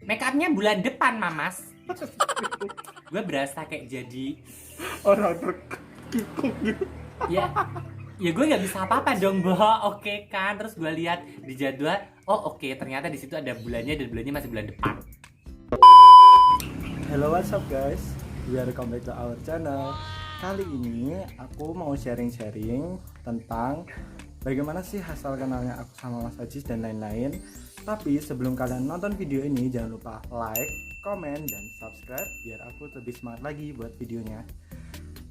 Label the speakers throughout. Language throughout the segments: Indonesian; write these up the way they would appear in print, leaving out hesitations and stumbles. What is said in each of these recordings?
Speaker 1: make upnya bulan depan mamas. Gue berasa kayak jadi
Speaker 2: orang terkikuk gitu.
Speaker 1: ya ya gue nggak bisa apa-apa dong boh. Oke kan, terus gue lihat di jadwal, oh oke, ternyata di situ ada bulannya dan bulannya masih bulan depan.
Speaker 2: Hello, what's up guys? We are come back to our channel. Kali ini aku mau sharing-sharing tentang bagaimana sih asal kenalnya aku sama Mas Ajis dan lain-lain. Tapi sebelum kalian nonton video ini, jangan lupa like, komen, dan subscribe biar aku lebih semangat lagi buat videonya.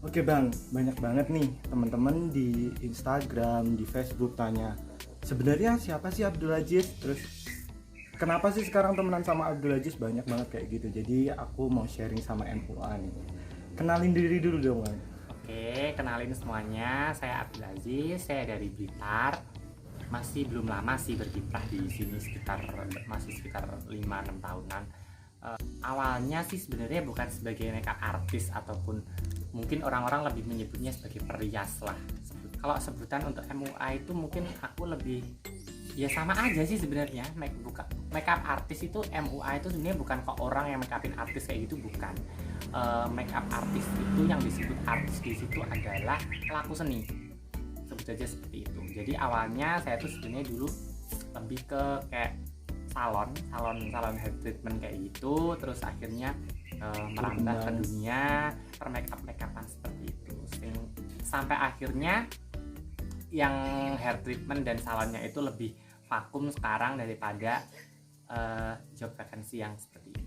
Speaker 2: Oke bang, banyak banget nih teman-teman di Instagram, di Facebook tanya, sebenarnya siapa sih Abdul Aziz? Terus kenapa sih sekarang temenan sama Abdul Aziz? Banyak banget kayak gitu. Jadi aku mau sharing sama MUA nih. Kenalin diri dulu dong bang.
Speaker 1: Oke, kenalin semuanya, saya Abdul Aziz, saya dari Blitar. Masih belum lama sih berkiprah di sini, masih sekitar 5-6 tahunan. Awalnya sih sebenarnya bukan sebagai makeup artis ataupun mungkin orang-orang lebih menyebutnya sebagai perias lah. Kalau sebutan untuk MUA itu mungkin aku lebih ya sama aja sih sebenarnya. Makeup artis itu MUA itu sebenarnya bukan ke orang yang makeupin artis kayak gitu, bukan. Makeup artis itu yang disebut artis di situ adalah pelaku seni, sebut aja seperti itu. Jadi awalnya saya tuh sebenarnya dulu lebih ke kayak salon hair treatment kayak gitu, terus akhirnya merambah ke dunia makeupan seperti itu, sampai akhirnya yang hair treatment dan salonnya itu lebih vakum sekarang daripada job vacancy yang seperti ini.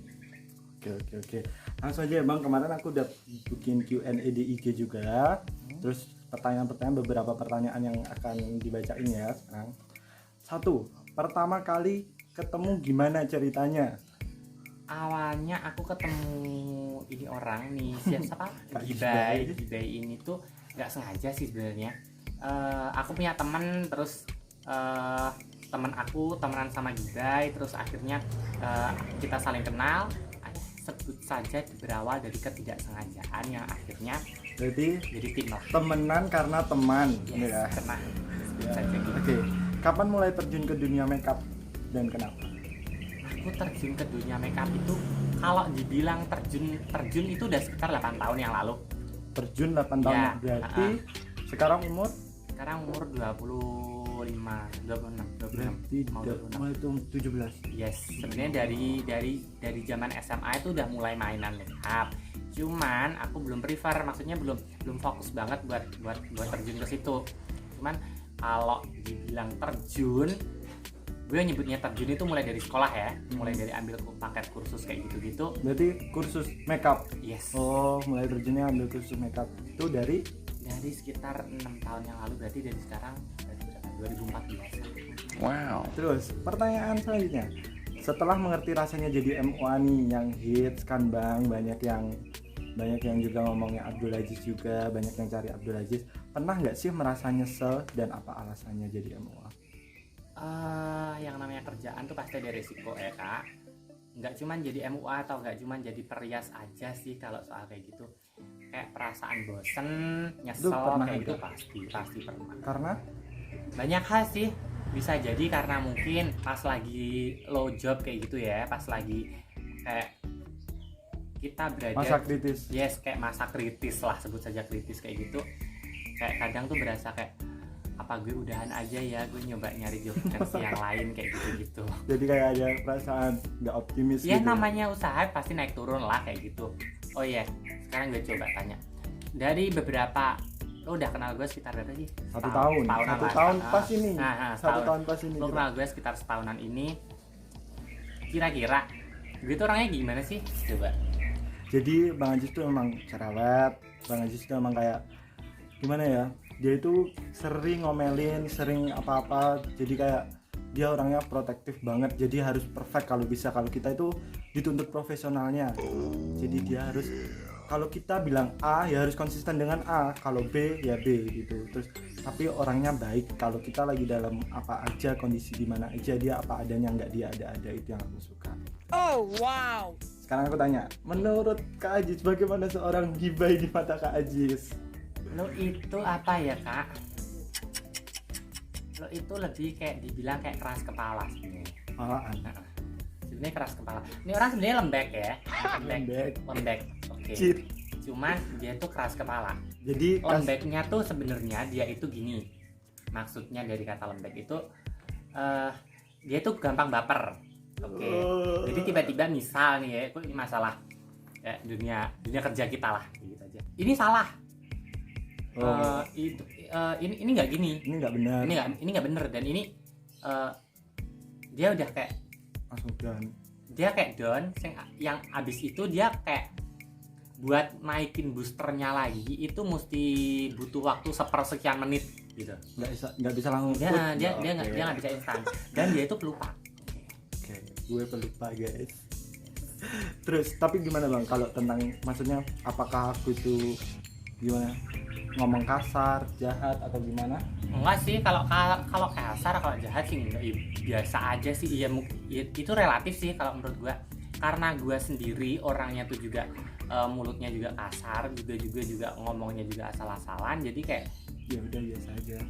Speaker 2: Oke. Langsung aja bang, kemarin aku udah bikin Q&A di IG juga. Terus beberapa pertanyaan yang akan dibacain ya sekarang. 1. Pertama kali ketemu gimana ceritanya?
Speaker 1: Awalnya aku ketemu ini orang nih, siapa? Gibai ini tuh nggak sengaja sih sebenarnya. Aku punya teman, terus temenan sama Gibai, terus akhirnya kita saling kenal. Sebut saja berawal dari ketidaksengajaan yang akhirnya
Speaker 2: Berarti
Speaker 1: jadi tim lah.
Speaker 2: temenan karena teman.
Speaker 1: Yes,
Speaker 2: Ya.
Speaker 1: pernah sebut saja gitu.
Speaker 2: Oke. Kapan mulai terjun ke dunia makeup dan kenapa?
Speaker 1: Aku terjun ke dunia makeup itu, kalau dibilang terjun itu udah sekitar 8 tahun yang lalu.
Speaker 2: Terjun 8 tahun
Speaker 1: Ya,
Speaker 2: berarti sekarang umur?
Speaker 1: Sekarang umur 26
Speaker 2: Berarti
Speaker 1: mau 26.
Speaker 2: mulai itu 17.
Speaker 1: Yes, sebenarnya dari zaman SMA itu udah mulai mainan makeup. Cuman aku belum prefer, maksudnya belum fokus banget buat terjun ke situ. Cuman kalau dibilang terjun, gue nyebutnya terjun itu mulai dari sekolah ya, mulai dari ambil paket kursus kayak gitu-gitu.
Speaker 2: Berarti kursus makeup.
Speaker 1: Yes.
Speaker 2: Oh, mulai terjunnya ambil kursus makeup itu dari
Speaker 1: Sekitar 6 tahun yang lalu, berarti dari sekarang 2014.
Speaker 2: Wow. Terus pertanyaan selanjutnya, setelah mengerti rasanya jadi MUA nih yang hits kan bang, banyak yang juga ngomongnya Abdul Aziz juga, banyak yang cari Abdul Aziz. Pernah nggak sih merasa nyesel dan apa alasannya jadi MUA?
Speaker 1: Yang namanya kerjaan tuh pasti ada resiko ya kak. Nggak cuman jadi MUA atau nggak cuman jadi perias aja sih, kalau soal kayak gitu. Kayak perasaan bosen, nyesel kayak gitu pasti pernah.
Speaker 2: Karena
Speaker 1: banyak hal sih, bisa jadi karena mungkin pas lagi low job kayak gitu ya, pas lagi kayak kita berada
Speaker 2: masa kritis.
Speaker 1: Yes, kayak masa kritis lah, sebut saja kritis kayak gitu. Kayak kadang tuh berasa kayak apa gue udahan aja ya, gue nyoba nyari job vacancy yang lain kayak gitu.
Speaker 2: Jadi kayak ada perasaan nggak optimis
Speaker 1: Ya
Speaker 2: gitu.
Speaker 1: namanya usaha pasti naik turun lah kayak gitu. Oh iya, sekarang gue coba tanya. Dari beberapa, lo udah kenal gue sekitar berapa sih?
Speaker 2: Satu tahun pas ini. Satu tahun pas ini.
Speaker 1: Lo kenal gue sekitar setahunan ini. Kira-kira gue tuh orangnya gimana sih? Coba.
Speaker 2: Jadi Bang Ajis tuh emang cerewet. Bang Ajis tuh emang kayak gimana ya? Dia itu sering ngomelin, sering apa-apa. Jadi kayak dia orangnya protektif banget. Jadi harus perfect kalau bisa. Kalau kita itu dituntut profesionalnya. Jadi dia harus, kalau kita bilang A ya harus konsisten dengan A, kalau B ya B gitu. Terus tapi orangnya baik. Kalau kita lagi dalam apa aja, kondisi di mana aja, dia apa adanya, nggak dia ada-ada. Itu yang aku suka.
Speaker 3: Oh wow.
Speaker 2: Sekarang aku tanya, menurut Kak Ajis bagaimana seorang Gibai di mata Kak Ajis?
Speaker 1: Lo itu apa ya kak? Lo itu lebih kayak dibilang kayak keras kepala sebenarnya.
Speaker 2: Apaan?
Speaker 1: sebenarnya keras kepala. Ini orang sebenarnya lembek ya. Lembek. Oke. Cuman dia tuh keras kepala.
Speaker 2: Jadi
Speaker 1: lembeknya tuh sebenarnya dia itu gini. Maksudnya dari kata lembek itu dia tuh gampang baper. Oke. Jadi tiba-tiba misal nih ya, ini masalah ya, dunia kerja kita lah gitu aja. Ini salah. Ini nggak gini.
Speaker 2: Ini nggak benar.
Speaker 1: Ini nggak benar dan ini dia udah kayak
Speaker 2: langsung down.
Speaker 1: Dia kayak down, yang abis itu dia kayak buat naikin boosternya lagi itu mesti butuh waktu sepersekian menit gitu.
Speaker 2: Nggak bisa langsung.
Speaker 1: Dia nggak bisa instan dan dia itu pelupa.
Speaker 2: Oke, gue pelupa guys. Terus tapi gimana bang kalau tentang maksudnya apakah aku itu gimana ngomong kasar, jahat atau gimana?
Speaker 1: Enggak sih, kalau kasar, kalau jahat sih enggak, biasa aja sih. Iya, itu relatif sih kalau menurut gua. Karena gua sendiri orangnya tuh juga mulutnya juga kasar, juga ngomongnya juga asal-asalan. Jadi kayak
Speaker 2: ya udah biasa aja.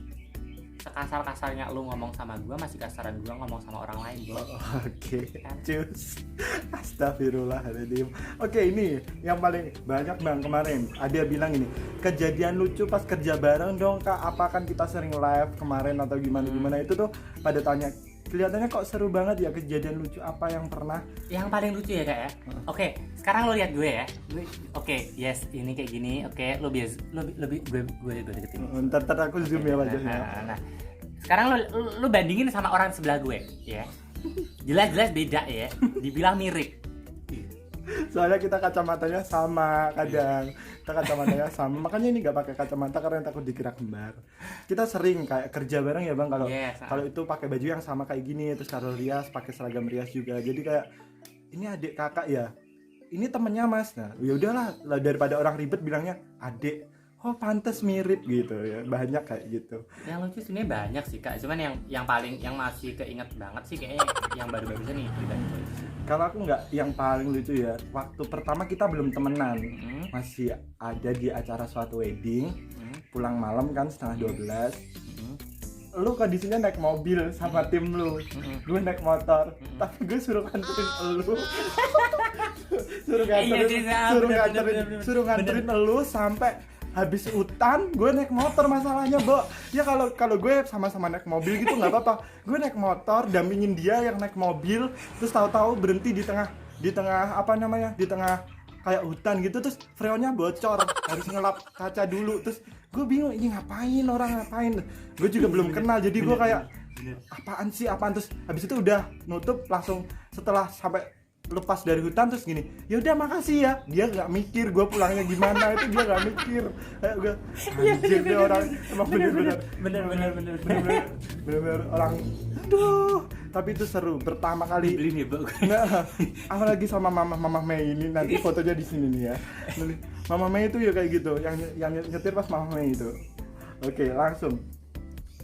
Speaker 1: Sekasar-kasarnya lu ngomong sama gua masih kasaran gua ngomong sama orang lain, Bro.
Speaker 2: Oke. Cus. Astagfirullahaladzim. Oke, ini yang paling banyak bang kemarin. Ada bilang ini kejadian lucu pas kerja bareng dong kak. Apa kan kita sering live kemarin atau gimana itu tuh pada tanya. Kelihatannya kok seru banget ya, kejadian lucu apa yang pernah?
Speaker 1: Yang paling lucu ya kak ya. Oke, sekarang lo lihat gue ya. Oke, yes, ini kayak gini. Oke, lo lebih gue deketin.
Speaker 2: Ntar aku zoom ya wajahnya.
Speaker 1: Nah, sekarang lo bandingin sama orang sebelah gue, ya. Jelas beda ya. Dibilang mirip.
Speaker 2: Soalnya kita kacamatanya sama kadang. Kita kacamatanya sama. Makanya ini nggak pakai kacamata karena takut dikira kembar. Kita sering kayak kerja bareng ya bang. Kalau itu pakai baju yang sama kayak gini, terus taruh rias, pakai seragam rias juga. Jadi kayak ini adik kakak ya. Ini temennya mas. Nah, ya udahlah daripada orang ribet bilangnya adik. Oh pantes mirip gitu ya, banyak kayak gitu.
Speaker 1: Yang lucu sebenarnya banyak sih kak, cuman yang paling yang masih keinget banget sih kayaknya yang baru-baru ini.
Speaker 2: Kalau aku nggak, yang paling lucu ya, waktu pertama kita belum temenan, masih ada di acara suatu wedding, pulang malam kan 11:30. Lu kondisinya naik mobil sama tim lu, gue naik motor, tapi gue suruh nganterin lu, suruh nganterin lu sampai habis hutan. Gue naik motor masalahnya, Bo. Ya kalau gue sama-sama naik mobil gitu nggak apa-apa. Gue naik motor dampingin dia yang naik mobil, terus tahu-tahu berhenti di tengah apa namanya? Di tengah kayak hutan gitu, terus freonnya bocor, harus ngelap kaca dulu. Terus gue bingung ini ngapain. Gue juga belum kenal, jadi gue kayak apaan terus habis itu udah nutup langsung setelah sampai lepas dari hutan terus gini, ya udah makasih ya. Dia nggak mikir gue pulangnya gimana, itu dia nggak mikir. Gue anjir dia orang emang bener orang. Aduh, tapi itu seru pertama kali.
Speaker 1: Beli nih, Bu.
Speaker 2: Apalagi sama Mama Mei ini, nanti fotonya di sini nih ya. Mama Mei itu ya kayak gitu, yang nyetir pas Mama Mei itu. Oke, langsung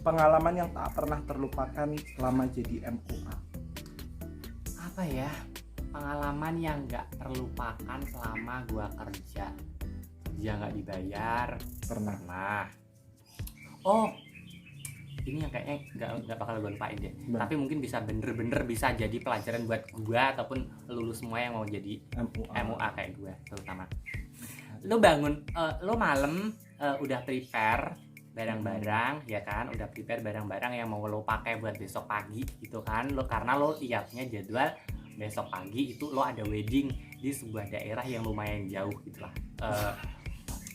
Speaker 2: pengalaman yang tak pernah terlupakan selama jadi MUA.
Speaker 1: Apa ya? Pengalaman yang nggak terlupakan selama gua kerja nggak dibayar pernah. Oh, ini yang kayaknya nggak bakal gue lupain deh. Tapi mungkin bisa bener-bener bisa jadi pelajaran buat gua ataupun lulus semua yang mau jadi MUA kayak gua terutama. Lo bangun, lo malam udah prepare barang-barang ya kan, udah prepare barang-barang yang mau lo pakai buat besok pagi gitu kan. Karena lo lihatnya jadwal besok pagi itu lo ada wedding di sebuah daerah yang lumayan jauh gitulah.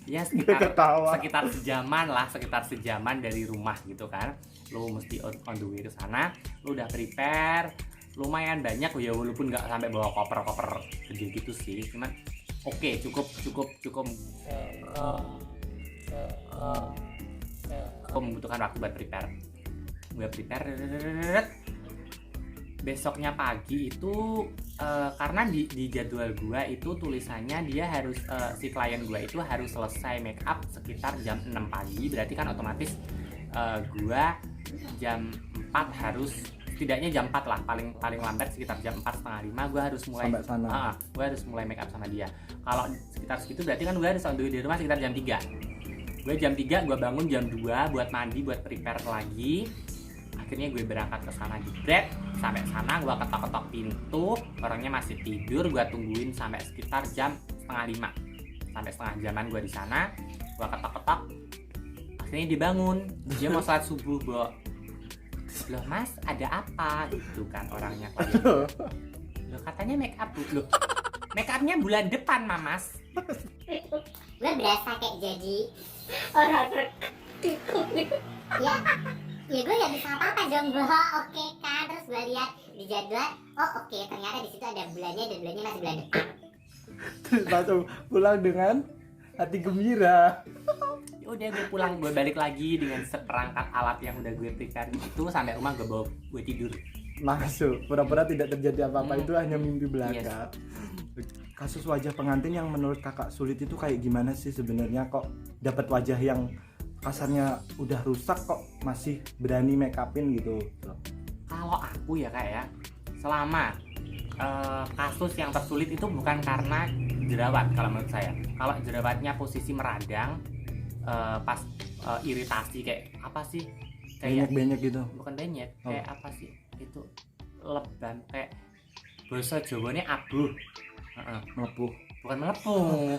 Speaker 1: Ya sekitar sejaman dari rumah gitu kan. Lo mesti on the way ke sana, lo udah prepare lumayan banyak ya, walaupun nggak sampai bawa koper gede gitu sih, cuman oke, cukup membutuhkan waktu buat prepare. Besoknya pagi itu karena di jadwal gua itu tulisannya dia harus si klien gua itu harus selesai make up sekitar jam 6 pagi, berarti kan otomatis gua jam 4 harus, setidaknya jam 4 lah, paling lambat sekitar jam 4:30 gua harus mulai gua harus mulai make up sama dia. Kalau sekitar segitu berarti kan gua harus on the way di rumah sekitar jam 3. Gue jam 3 gue bangun jam 2 buat mandi, buat prepare lagi. Akhirnya gue berangkat ke sana jebret. Sampai sana gue ketok-ketok pintu, orangnya masih tidur. Gue tungguin sampai sekitar jam 4:30. Sampai setengah jaman gue di sana. Gue ketok-ketok. Akhirnya dibangun. Dia mau sholat subuh, Bo. Loh mas, ada apa? Gitu kan orangnya. Loh katanya make up, Bu. Loh, make upnya bulan depan, Mamas.
Speaker 3: Gue berasa kayak jadi orang ya gue nggak bisa apa-apa dong bro. Oke kan, terus gue lihat di jadwal, oh oke, ternyata di situ ada bulannya dan bulannya masih bulan depan.
Speaker 2: Terus langsung pulang dengan hati gembira.
Speaker 1: Ya udah gue pulang, gue balik lagi dengan seperangkat alat yang udah gue berikan itu sampai rumah gue bawa, gue tidur.
Speaker 2: Masuk, pura-pura tidak terjadi apa-apa, itu hanya mimpi belaka.
Speaker 1: Yes.
Speaker 2: Kasus wajah pengantin yang menurut kakak sulit itu kayak gimana sih sebenarnya, kok dapat wajah yang kasarnya udah rusak kok masih berani make upin gitu.
Speaker 1: Kalau aku ya kak ya, selama kasus yang tersulit itu bukan karena jerawat kalau menurut saya. Kalau jerawatnya posisi meradang, pas iritasi kayak apa sih? Kayak
Speaker 2: Banyak gitu.
Speaker 1: bukan benyek, kayak apa sih? Itu leban, kayak bahasa Jawanya abuh.
Speaker 2: Melepuh.
Speaker 1: Bukan melepuh.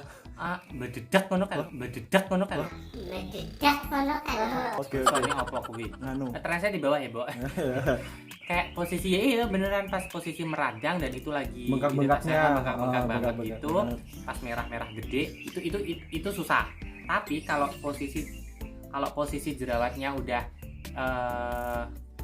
Speaker 1: Bededak ngono kan, bededak ngono kan.
Speaker 3: Mendedak kono kan.
Speaker 2: Oke.
Speaker 1: Soalnya apa kuwi?
Speaker 2: Nganu.
Speaker 1: Ternyata di bawah ya, Bo. Kayak posisi iya beneran pas posisi meradang dan itu lagi
Speaker 2: Bengkak-bengkaknya.
Speaker 1: bengkak-bengkak banget
Speaker 2: Bengkak-bengkak
Speaker 1: gitu. Pas merah-merah gede, itu susah. Tapi kalau posisi jerawatnya udah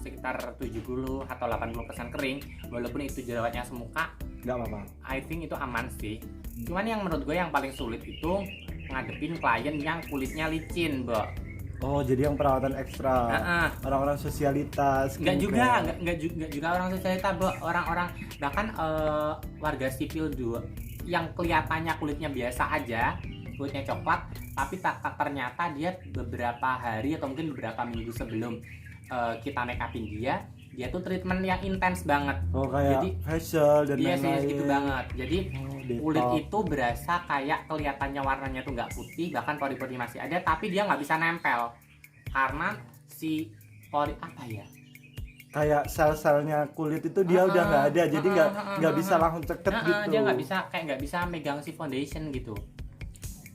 Speaker 1: sekitar 70 atau 80% kering, walaupun itu jerawatnya semuka,
Speaker 2: Nggak apa-apa.
Speaker 1: I think itu aman sih. Cuman yang menurut gue yang paling sulit itu ngadepin klien yang kulitnya licin, Bo.
Speaker 2: Oh, jadi yang perawatan ekstra. Orang-orang sosialitas.
Speaker 1: Enggak
Speaker 2: skincare.
Speaker 1: juga orang sosialita, Bo. Orang-orang bahkan warga sipil juga yang kelihatannya kulitnya biasa aja, kulitnya coklat, tapi ternyata dia beberapa hari atau mungkin beberapa minggu sebelum kita make upin dia tuh treatment yang intens banget.
Speaker 2: Oh, kayak
Speaker 1: jadi
Speaker 2: facial dan
Speaker 1: dia
Speaker 2: lain-lain.
Speaker 1: sih gitu banget. Jadi
Speaker 2: detox.
Speaker 1: kulit itu berasa kayak kelihatannya warnanya tuh nggak putih, bahkan pori-pori masih ada, tapi dia nggak bisa nempel karena si pori apa ya?
Speaker 2: Kayak sel-selnya kulit itu dia udah nggak ada, jadi nggak bisa langsung ceket gitu.
Speaker 1: Dia nggak bisa megang si foundation gitu.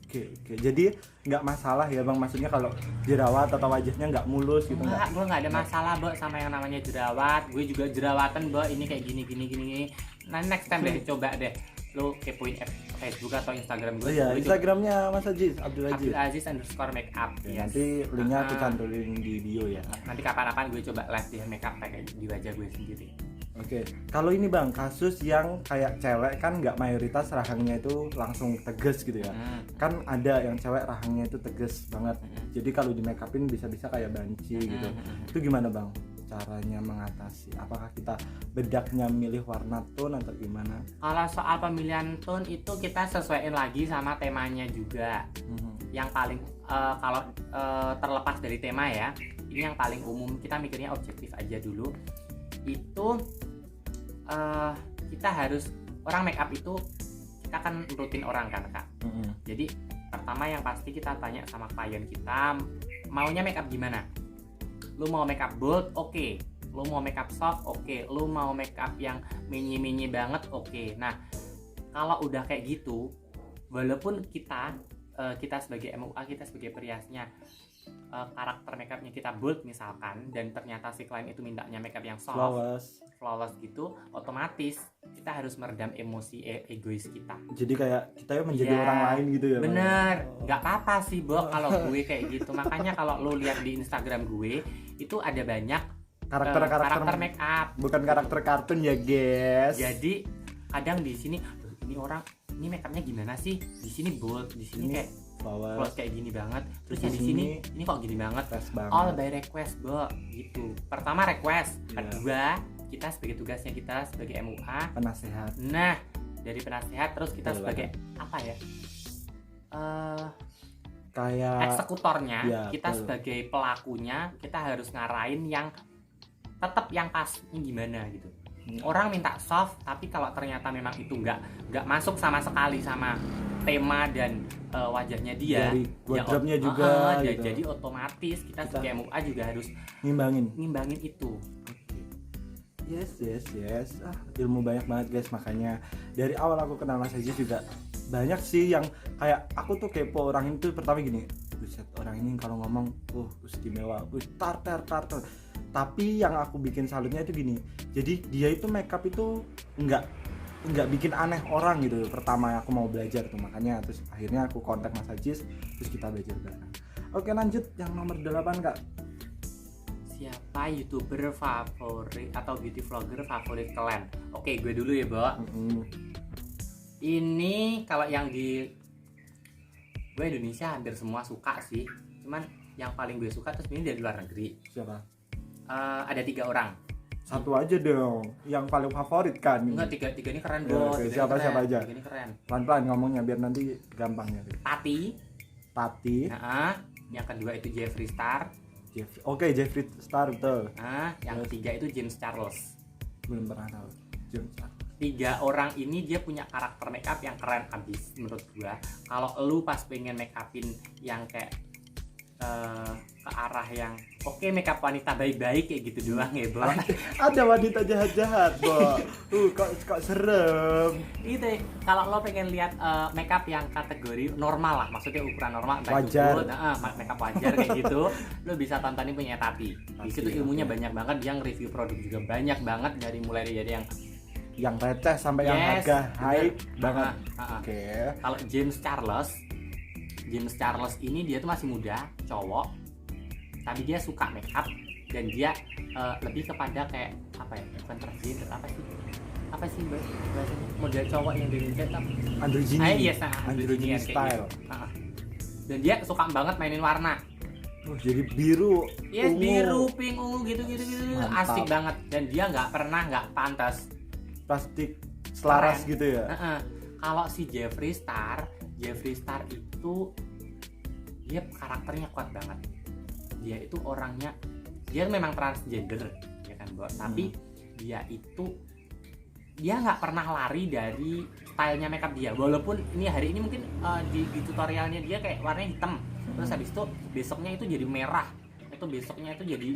Speaker 2: Oke. Jadi nggak masalah ya bang, maksudnya kalau jerawat atau wajahnya nggak mulus gitu nggak?
Speaker 1: Gue nggak ada masalah, Bo, sama yang namanya jerawat. Gue juga jerawatan, Bo. Ini kayak gini. Nah, next time deh, coba deh lo kepoin Facebook atau Instagram gue.
Speaker 2: Iya, Instagramnya Mas Aziz, Abdul Aziz.
Speaker 1: Abdulaziz_makeup.
Speaker 2: Ya, nanti linknya aku cantumin di bio ya.
Speaker 1: Nanti kapan-kapan gue coba live di makeup kayak di wajah gue sendiri.
Speaker 2: Oke, kalau ini bang, kasus yang kayak cewek kan nggak mayoritas rahangnya itu langsung tegas gitu ya. Kan ada yang cewek rahangnya itu tegas banget. Jadi kalau di make upin bisa-bisa kayak banci gitu. Itu gimana bang caranya mengatasi? Apakah kita bedaknya milih warna tone atau gimana?
Speaker 1: Kalau soal pemilihan tone itu kita sesuaiin lagi sama temanya juga. Yang paling kalau terlepas dari tema ya, ini yang paling umum, kita mikirnya objektif aja dulu. Itu kita harus, orang make up itu kita kan rutin orang kan kak. Jadi pertama yang pasti kita tanya sama klien kita maunya make up gimana. Lu mau make up bold, oke. Lu mau make up soft, oke. Lu mau make up yang mini banget, oke. Nah kalau udah kayak gitu, walaupun kita sebagai MUA, kita sebagai periasnya, karakter makeupnya kita bold misalkan, dan ternyata si klien itu mintanya makeup yang soft, flawless gitu, otomatis kita harus meredam emosi egois kita.
Speaker 2: Jadi kayak kita menjadi orang lain gitu ya.
Speaker 1: Bener, nggak apa-apa sih Bo kalau gue kayak gitu. Makanya kalau lo lihat di Instagram gue itu ada banyak karakter makeup,
Speaker 2: bukan karakter kartun ya guys.
Speaker 1: Jadi kadang di sini ini orang ini makeupnya gimana sih? Di sini bold, di sini kayak flawless kayak gini banget. Terus yang di sini ini kok gini banget. All by request, Bo, gitu. Pertama request, kedua kita sebagai tugasnya kita sebagai MUA
Speaker 2: penasehat.
Speaker 1: Nah, dari penasehat terus kita sebagai apa ya?
Speaker 2: Kayak
Speaker 1: eksekutornya,
Speaker 2: ya,
Speaker 1: kita sebagai pelakunya, kita harus ngarahin yang tetap yang pasnya gimana gitu. Orang minta soft, tapi kalau ternyata memang itu nggak masuk sama sekali sama tema dan wajahnya dia
Speaker 2: dari wardrobe-nya juga gitu.
Speaker 1: Jadi otomatis kita sebagai MUA juga harus ngimbangin itu.
Speaker 2: Yes. Ilmu banyak banget guys, makanya dari awal aku kenal Mas Haji juga banyak sih yang kayak aku tuh kepo orang itu pertama gini, buset orang ini kalau ngomong istimewa, tar. Tapi yang aku bikin salutnya itu gini, jadi dia itu makeup itu nggak bikin aneh orang gitu. Pertama aku mau belajar tuh, makanya terus akhirnya aku kontak Mas Haji, terus kita belajar bareng. Oke lanjut yang nomor 8 Kak.
Speaker 1: Siapa YouTuber favorit atau beauty vlogger favorit kalian? Oke, gue dulu ya, Bo. Ini kalau yang di gue Indonesia hampir semua suka sih. Cuman yang paling gue suka terus ini dari luar negeri.
Speaker 2: Siapa?
Speaker 1: Ada 3 orang.
Speaker 2: Satu aja dong, yang paling favorit kan.
Speaker 1: Enggak, tiga ini keren, Bo.
Speaker 2: Siapa aja?
Speaker 1: Tiga ini keren.
Speaker 2: Pelan-pelan ngomongnya biar nanti gampang nyari. Tati.
Speaker 1: Nah, yang kedua itu Jeffree Star.
Speaker 2: Jeffree Star betul.
Speaker 1: Nah, yang ketiga itu James Charles.
Speaker 2: Belum pernah tahu. James Charles.
Speaker 1: 3 orang ini dia punya karakter makeup yang keren abis menurut gua. Kalau lu pas pengen make upin yang kayak ke arah yang makeup wanita baik-baik kayak gitu doang ya, Bo.
Speaker 2: Ada wanita jahat-jahat, Bo. Kok serem.
Speaker 1: Itu kalau lo pengen lihat makeup yang kategori normal lah, maksudnya ukuran normal,
Speaker 2: wajar.
Speaker 1: Makeup wajar kayak gitu, lo bisa tontonin punya Tati. Di situ ilmunya banyak banget, dia nge-review produk juga banyak banget mulai dari
Speaker 2: yang receh sampai yang harga high banget.
Speaker 1: Oke. Kalau James Charles ini dia tuh masih muda, cowok, tapi dia suka make up dan dia lebih kepada kayak apa ya, bukan transgender, apa sih bahasanya, model cowok yang dari makeup
Speaker 2: androgyny style.
Speaker 1: Dan dia suka banget mainin warna.
Speaker 2: Jadi biru,
Speaker 1: biru, pink, ungu gitu. Asik banget. Dan dia nggak pantas
Speaker 2: plastik selaras gitu ya.
Speaker 1: Kalau si Jeffree Star itu dia karakternya kuat banget. Dia itu orangnya, dia memang transgender ya kan, Bo. Tapi dia nggak pernah lari dari stylenya makeup dia. Walaupun hari ini mungkin di tutorialnya dia kayak warnanya hitam, terus habis itu besoknya itu jadi merah, itu besoknya itu jadi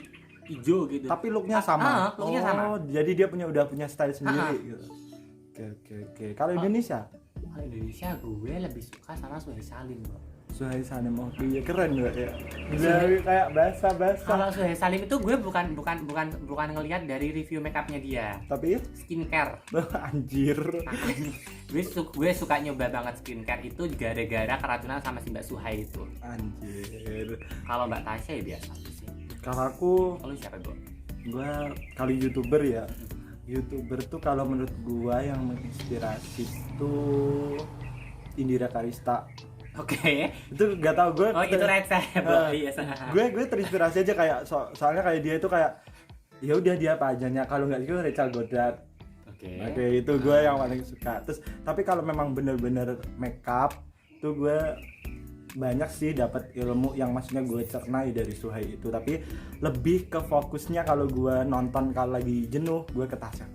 Speaker 1: hijau gitu.
Speaker 2: Tapi looknya sama.
Speaker 1: Sama.
Speaker 2: Jadi dia udah punya style sendiri gitu. Oke. Kalau Indonesia
Speaker 1: gue lebih suka sama Suhail Salim, Bro.
Speaker 2: Suhail Salim keren juga ya. Kayak basah.
Speaker 1: Kalau Suhail Salim itu gue bukan ngelihat dari review makeupnya dia,
Speaker 2: tapi
Speaker 1: skincare.
Speaker 2: Anjir.
Speaker 1: Gue suka nyoba banget skincare itu gara-gara keracunan sama si Mbak Suhail itu.
Speaker 2: Anjir.
Speaker 1: Kalau Mbak Tasya ya biasa sih.
Speaker 2: Kalau aku,
Speaker 1: siapa, Bro?
Speaker 2: Gue kalau YouTuber ya. YouTuber tuh kalau menurut gua yang menginspirasi tuh Indira Karista.
Speaker 1: Oke.
Speaker 2: Itu gak tau gue.
Speaker 1: Itu receh, Bro. Iya.
Speaker 2: Gue terinspirasi aja kayak soalnya kayak dia itu kayak ya udah dia apa adanya. Kalau nggak gitu Rachel Goddard. Oke, itu gue yang paling suka. Terus tapi kalau memang bener-bener makeup tuh gue banyak sih dapat ilmu yang maksudnya gue cernai dari Suhail itu, tapi lebih ke fokusnya kalau gue nonton kalau lagi jenuh gue ke Tasya